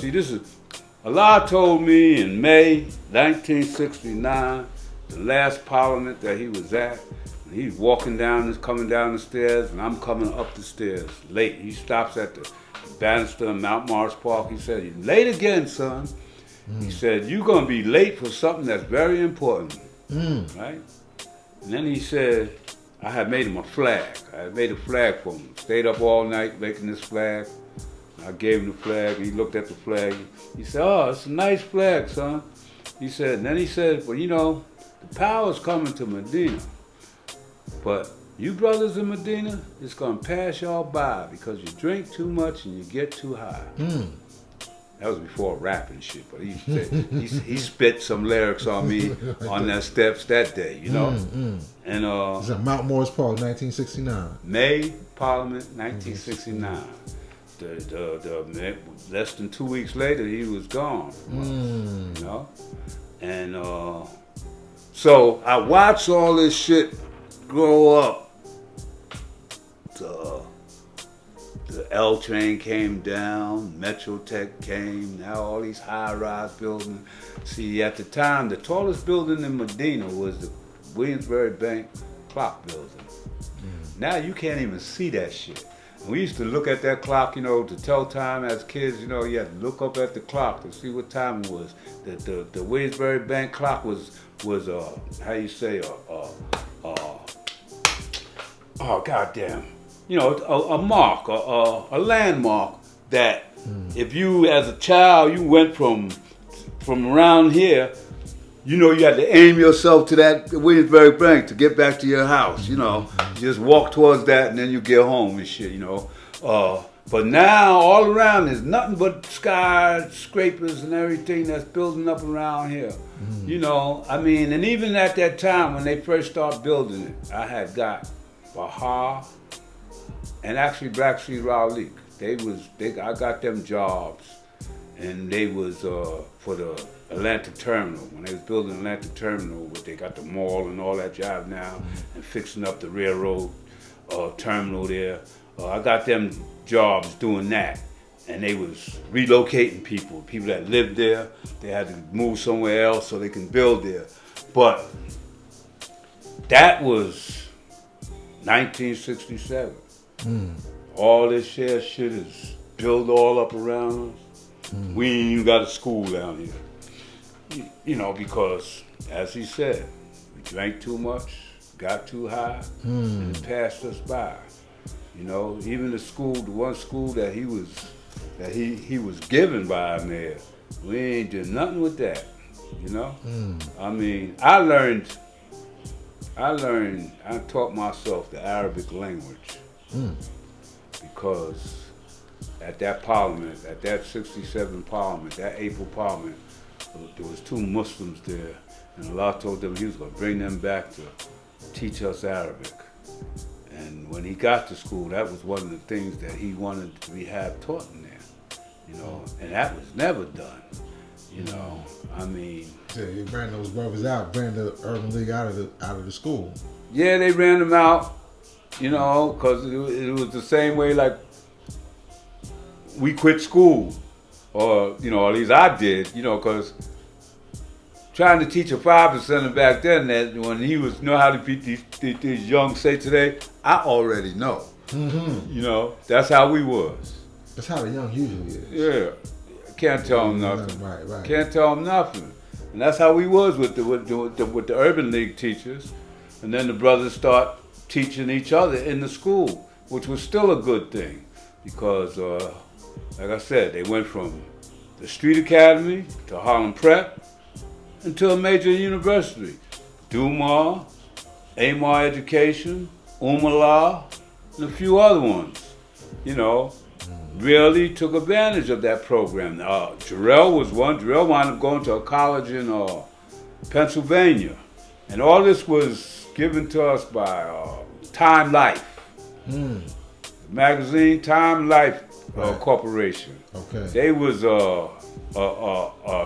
See, this is, Allah told me in May 1969, the last parliament that he was at, and he's walking down, coming down the stairs, and I'm coming up the stairs late. He stops at the banister in Mount Morris Park. He said, "You're late again, son." He said, "You're going to be late for something that's very important." Right? And then he said, I had made him a flag. I had made a flag for him. Stayed up all night making this flag. I gave him the flag. He looked at the flag. He said, "Oh, it's a nice flag, son." He said, and then he said, "Well, you know, the power's coming to Medina. But you brothers in Medina, it's going to pass y'all by because you drink too much and you get too high." That was before rap and shit, but he spit some lyrics on me on that steps that day, you know. And it's at Mount Morris Park, 1969. May Parliament, 1969. Less than 2 weeks later, he was gone. You know, and so I watched all this shit grow up. The L train came down, Metro Tech came, now all these high-rise buildings. See, at the time, the tallest building in Medina was the Williamsburg Bank Clock Building. Now you can't even see that shit. And we used to look at that clock, you know, to tell time as kids, you know, you had to look up at the clock to see what time it was. The Williamsburg Bank clock was how you say, oh, goddamn. You know, a mark, a landmark that if you, as a child, you went from around here, you know, you had to aim yourself to that Williamsburg Bank to get back to your house, you know. You just walk towards that and then you get home and shit, you know. But now, all around, there's nothing but skyscrapers and everything that's building up around here. You know, I mean, and even at that time when they first started building it, I had got Bahar, and actually Blackstreet Raleigh, I got them jobs, and they was for the Atlantic Terminal. When they was building Atlantic Terminal, they got the mall and all that job now, and fixing up the railroad terminal there. I got them jobs doing that, and they was relocating people that lived there. They had to move somewhere else so they can build there. But that was 1967. All this shit is built all up around us. We ain't even got a school down here. You know, because, as he said, we drank too much, got too high, and it passed us by. You know, even the one school that he was given by our mayor, we ain't did nothing with that. You know? I mean, I taught myself the Arabic language. Because at that parliament, at that 67 parliament, that April parliament, there was 2 Muslims there, and Allah told them he was going to bring them back to teach us Arabic. And when he got to school, that was one of the things that he wanted to have taught in there, you know, and that was never done, you know. I mean, yeah, you ran those brothers out, ran the Urban League out of the school. Yeah, they ran them out. You know, because it was the same way like we quit school, or, you know, at least I did, you know, because trying to teach a 5%er back then, that when he was know how to beat these young say today, I already know. You know, that's how we was. That's how the young usually is. Yeah, can't tell them nothing. Right. Can't tell them nothing, and that's how we was with the Urban League teachers, and then the brothers start teaching each other in the school, which was still a good thing, because, like I said, they went from the Street Academy to Harlem Prep into a major university. Dumar, Amar Education, Umala, and a few other ones, you know, really took advantage of that program. Jarrell was one. Jarrell wound up going to a college in Pennsylvania, and all this was given to us by Time Life. The magazine Time Life Corporation. Okay. They was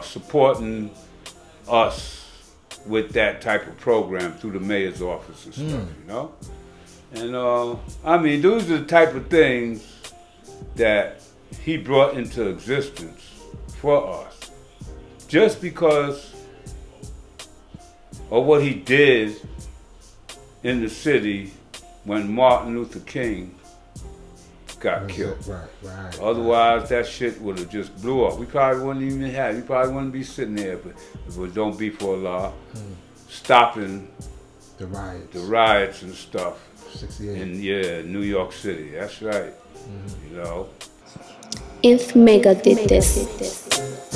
supporting us with that type of program through the mayor's office and stuff, you know? And I mean, those are the type of things that he brought into existence for us. Just because of what he did in the city when Martin Luther King got killed. Right. Otherwise, that shit would have just blew up. We probably wouldn't even have. We probably wouldn't be sitting there if it don't be for Allah stopping the riots and stuff. 68. In New York City. That's right. You know. If Mecca did this.